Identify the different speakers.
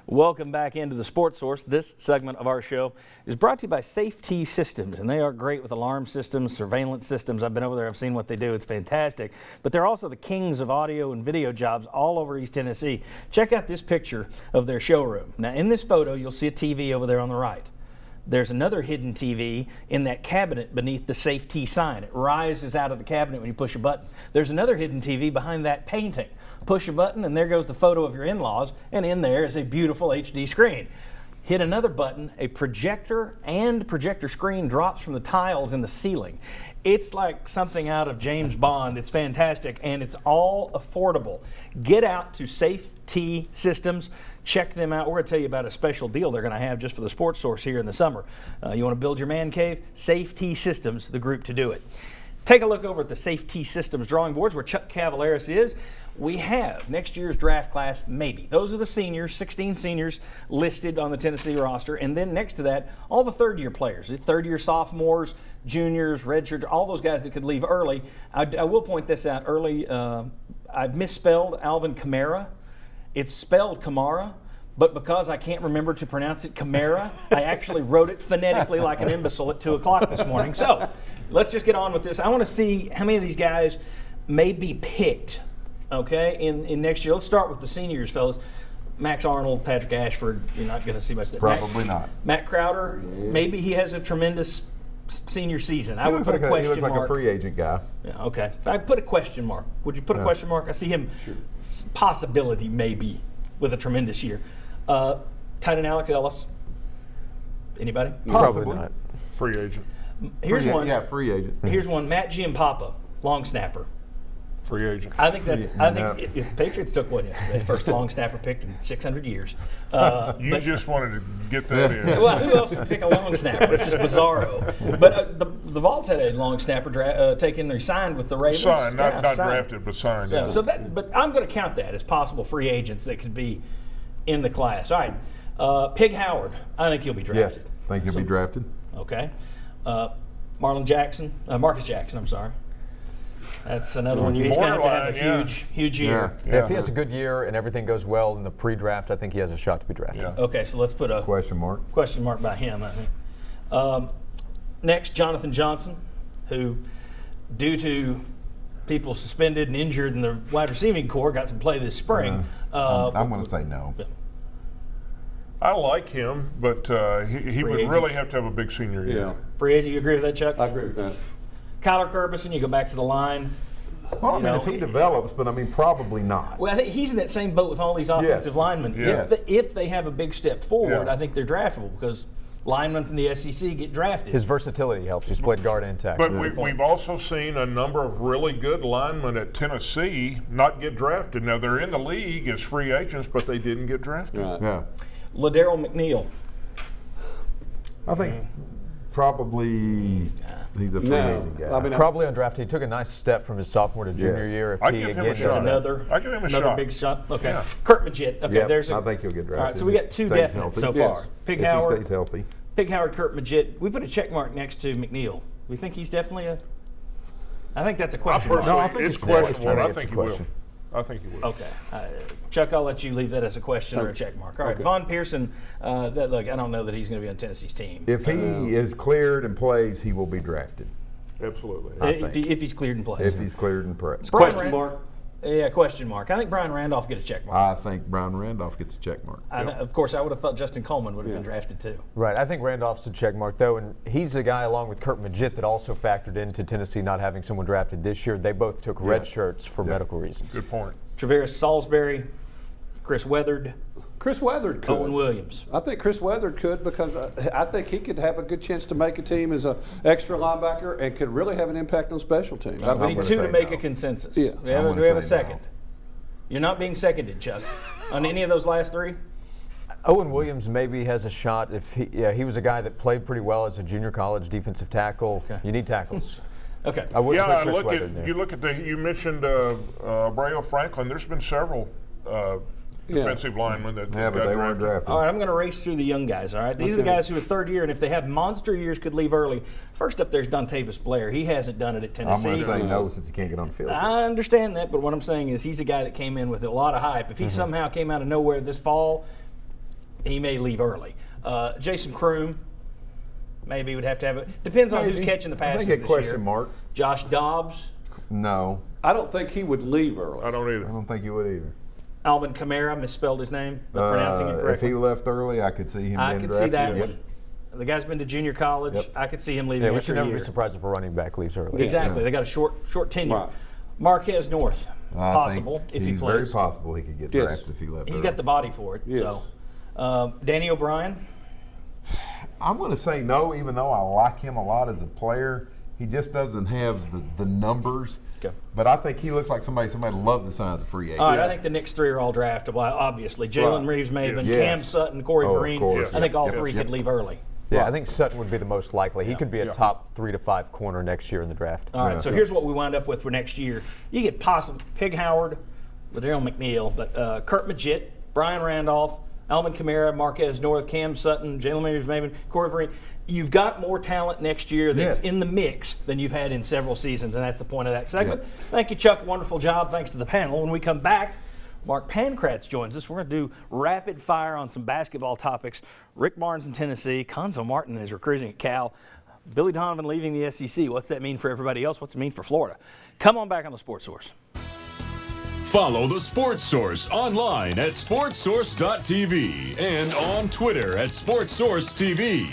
Speaker 1: Welcome back into the Sports Source. This segment of our show is brought to you by Safety Systems, and they are great with alarm systems, surveillance systems. I've been over there. I've seen what they do. It's fantastic. But they're also the kings of audio and video jobs all over East Tennessee. Check out this picture of their showroom. Now, in this photo, you'll see a TV over there on the right. There's another hidden TV in that cabinet beneath the Safety sign. It rises out of the cabinet when you push a button. There's another hidden TV behind that painting. Push a button and there goes the photo of your in-laws, and in there is a beautiful HD screen. Hit another button, a projector and projector screen drops from the tiles in the ceiling. It's like something out of James Bond. It's fantastic, and it's all affordable. Get out to Safety Systems. Check them out. We're going to tell you about a special deal they're going to have just for the Sports Source here in the summer. You want to build your man cave? Safety Systems, the group to do it. Take a look over at the Safety Systems drawing boards where Chuck Cavaleris is. We have next year's draft class, maybe. Those are the seniors, 16 seniors listed on the Tennessee roster. And then next to that, all the third-year players, the third-year sophomores, juniors, redshirt, all those guys that could leave early. I will point this out early. I've misspelled Alvin Kamara. It's spelled Kamara. But because I can't remember to pronounce it Kamara, I actually wrote it phonetically like an imbecile at 2 o'clock this morning. So let's just get on with this. I want to see how many of these guys may be picked, okay, in next year. Let's start with the seniors, fellas. Max Arnold, Patrick Ashford, you're not going to see much of that.
Speaker 2: Probably not.
Speaker 1: Matt Crowder, maybe he has a tremendous senior season. I would put a question mark.
Speaker 2: He looks like a free agent guy.
Speaker 1: Yeah, okay. I'd put a question mark. Would you put a question mark? I see him, possibility maybe, with a tremendous year. Tight end Alex Ellis. Anybody?
Speaker 2: Possibly.
Speaker 3: Probably not.
Speaker 4: Free agent.
Speaker 1: Here's one.
Speaker 2: Yeah, free agent.
Speaker 1: Here's one. Matt Giampapa, long snapper.
Speaker 4: Free agent.
Speaker 1: I think that's. I think if the Patriots took one yesterday, first long snapper picked in 600 years.
Speaker 4: You just wanted to get that in.
Speaker 1: Well, who else would pick a long snapper? It's just bizarro. But the Vaults had a long snapper taken or signed with the Ravens.
Speaker 4: Signed, not
Speaker 1: signed.
Speaker 4: drafted, but signed.
Speaker 1: So, but I'm going to count that as possible free agents that could be in the class. All right, Pig Howard. I think he'll be drafted.
Speaker 2: Yes, I think he'll be drafted.
Speaker 1: Okay. Marcus Jackson. I'm sorry. That's another one. He's going to have a huge year.
Speaker 3: Yeah, if he has a good year and everything goes well in the pre-draft, I think he has a shot to be drafted.
Speaker 4: Yeah.
Speaker 1: Okay, so let's put a
Speaker 2: Question mark.
Speaker 1: by him, I think. Next, Jonathan Johnson, who, due to people suspended and injured in the wide receiving corps, got some play this spring.
Speaker 2: I'm going to say no.
Speaker 4: I like him, but he would
Speaker 1: agent.
Speaker 4: really have to have a big senior year.
Speaker 5: Yeah,
Speaker 1: Free agent, you agree with that, Chuck?
Speaker 5: I agree with that.
Speaker 1: Kyler Curbison, you go back to the line.
Speaker 2: Well, I mean, if he develops, but I mean, probably not.
Speaker 1: Well, I think he's in that same boat with all these offensive linemen.
Speaker 4: Yes.
Speaker 1: If they have a big step forward,
Speaker 4: Yeah.
Speaker 1: I think they're draftable because linemen from the SEC get drafted.
Speaker 3: His versatility helps. He's played guard and tackle.
Speaker 4: But we've also seen a number of really good linemen at Tennessee not get drafted. Now, they're in the league as free agents, but they didn't get drafted.
Speaker 5: Right.
Speaker 2: Yeah.
Speaker 1: Ladero McNeil.
Speaker 2: I think probably he's a free agent guy.
Speaker 5: I mean,
Speaker 3: Probably undrafted. He took a nice step from his sophomore to junior
Speaker 2: Yes.
Speaker 3: year. If
Speaker 4: I'd
Speaker 3: he
Speaker 4: give him
Speaker 3: again
Speaker 4: a
Speaker 3: does
Speaker 4: shot.
Speaker 3: that.
Speaker 1: Another
Speaker 4: shot.
Speaker 1: big shot. Okay.
Speaker 4: Yeah.
Speaker 1: Kurt Magid. Okay,
Speaker 2: Yep,
Speaker 1: there's
Speaker 2: I think he'll get drafted.
Speaker 1: All right, so we got two
Speaker 2: Stays
Speaker 1: definites
Speaker 2: healthy.
Speaker 1: so
Speaker 5: Yes.
Speaker 1: far. Pig
Speaker 2: If
Speaker 1: Howard,
Speaker 2: he stays healthy.
Speaker 1: Pig Howard, Kurt Magid. We put a check mark next to McNeil. We think he's definitely a. I think that's a
Speaker 4: I
Speaker 1: question mark.
Speaker 4: personally,
Speaker 2: I think
Speaker 4: it's
Speaker 2: it's a question.
Speaker 4: questionable.
Speaker 2: I
Speaker 4: I
Speaker 2: think
Speaker 4: think
Speaker 2: it's
Speaker 4: he
Speaker 2: a
Speaker 4: will.
Speaker 2: question.
Speaker 4: I think he will.
Speaker 1: Okay, Chuck, I'll let you leave that as a question or a check mark. All right,
Speaker 5: Okay.
Speaker 1: Von Pearson. Look, I don't know that he's going to be on Tennessee's team.
Speaker 2: If he is cleared and plays, he will be drafted.
Speaker 4: Absolutely.
Speaker 1: If he's cleared and plays.
Speaker 2: If he's cleared and plays.
Speaker 1: Brian
Speaker 5: question mark.
Speaker 1: Yeah, question mark. I think Brian Randolph get a check mark.
Speaker 2: I think Brian Randolph gets a check mark.
Speaker 1: Of course, I would have thought Justin Coleman would have been drafted too.
Speaker 3: Right. I think Randolph's a check mark, though, and he's a guy along with Kurt Magid that also factored into Tennessee not having someone drafted this year. They both took red shirts for medical reasons.
Speaker 4: Good point.
Speaker 1: Travaris Salisbury, Chris Weathered,
Speaker 5: Chris Weathered could.
Speaker 1: Owen Williams.
Speaker 5: I think Chris Weathered could because I think he could have a good chance to make a team as an extra linebacker and could really have an impact on special teams.
Speaker 1: We need
Speaker 2: gonna
Speaker 1: two
Speaker 2: say
Speaker 1: to make
Speaker 2: no.
Speaker 1: a consensus.
Speaker 5: Yeah.
Speaker 1: Do we have,
Speaker 2: I'm
Speaker 1: do we have a
Speaker 2: gonna say no.
Speaker 1: second? You're not being seconded, Chuck, on any of those last three?
Speaker 3: Owen Williams maybe has a shot if he was a guy that played pretty well as a junior college defensive tackle.
Speaker 1: Okay.
Speaker 3: You need tackles.
Speaker 1: Okay.
Speaker 3: I wouldn't
Speaker 4: Yeah,
Speaker 3: put Chris Weathered in there.
Speaker 4: you look at you mentioned Braille Franklin. There's been several defensive linemen that
Speaker 2: Yeah, but
Speaker 4: got
Speaker 2: they weren't
Speaker 4: drafted.
Speaker 2: drafted.
Speaker 1: All right, I'm going to race through the young guys, all right? These are the guys who are third year, and if they have monster years, could leave early. First up there's Dontavis Blair. He hasn't done it at
Speaker 2: I'm
Speaker 1: Tennessee.
Speaker 2: going to say no since he can't get on the field.
Speaker 1: I understand that, but what I'm saying is he's a guy that came in with a lot of hype. If he somehow came out of nowhere this fall, he may leave early. Jason Kroom, maybe would have to have it. Depends on who's
Speaker 2: Maybe.
Speaker 1: catching the
Speaker 2: I
Speaker 1: passes
Speaker 2: think a
Speaker 1: this
Speaker 2: question
Speaker 1: year.
Speaker 2: mark.
Speaker 1: Josh Dobbs,
Speaker 2: No,
Speaker 5: I don't think he would leave early.
Speaker 4: I don't
Speaker 2: I
Speaker 4: either.
Speaker 2: don't think you would either.
Speaker 1: Alvin Kamara, misspelled his name, but pronouncing it
Speaker 2: If
Speaker 1: correctly.
Speaker 2: he left early, I could see him
Speaker 1: I
Speaker 2: being
Speaker 1: could see
Speaker 2: drafted.
Speaker 1: that
Speaker 2: Yep.
Speaker 1: one. The guy's been to junior college.
Speaker 2: Yep.
Speaker 1: I could see him leaving
Speaker 3: Yeah, we
Speaker 1: after
Speaker 3: should
Speaker 1: a
Speaker 3: never
Speaker 1: year.
Speaker 3: be surprised if a running back leaves early.
Speaker 1: Exactly. They got a short tenure.
Speaker 5: Right.
Speaker 1: Marquez North,
Speaker 2: I
Speaker 1: possible
Speaker 2: think
Speaker 1: if he
Speaker 2: he's
Speaker 1: plays.
Speaker 2: very possible he could get
Speaker 5: Yes.
Speaker 2: drafted if he left
Speaker 1: He's
Speaker 2: early.
Speaker 1: got the body for it.
Speaker 5: Yes.
Speaker 1: So, Danny O'Brien.
Speaker 2: I'm going to say no, even though I like him a lot as a player. He just doesn't have the numbers.
Speaker 1: Okay.
Speaker 2: But I think he looks like somebody loved the sign as a free agent.
Speaker 1: All right, I think the next three are all draftable. Obviously, Jalen
Speaker 5: Right.
Speaker 1: Reeves, Maven,
Speaker 2: Yes.
Speaker 1: Cam Sutton, Corey
Speaker 2: Oh, of
Speaker 1: Vereen.
Speaker 2: course.
Speaker 1: I think all
Speaker 2: Yep.
Speaker 1: three
Speaker 2: Yep.
Speaker 1: could leave early.
Speaker 3: Yeah, I think Sutton would be the most likely. He could be a top 3 to 5 corner next year in the draft.
Speaker 1: All right,
Speaker 2: Yeah.
Speaker 1: so here's what we wind up with for next year. You get Possum, Pig Howard, Ladarill McNeil, but Kurt Magid, Brian Randolph, Alvin Kamara, Marquez North, Cam Sutton, Jalen Reeves, Maven, Corey Vereen. You've got more talent next year that's
Speaker 2: Yes.
Speaker 1: in the mix than you've had in several seasons, and that's the point of that segment.
Speaker 2: Yep.
Speaker 1: Thank you, Chuck. Wonderful job. Thanks to the panel. When we come back, Mark Pankratz joins us. We're going to do rapid fire on some basketball topics. Rick Barnes in Tennessee, Conzo Martin is recruiting at Cal, Billy Donovan leaving the SEC. What's that mean for everybody else? What's it mean for Florida? Come on back on the Sports Source.
Speaker 6: Follow the Sports Source online at sportsource.tv and on Twitter at SportsSourceTV.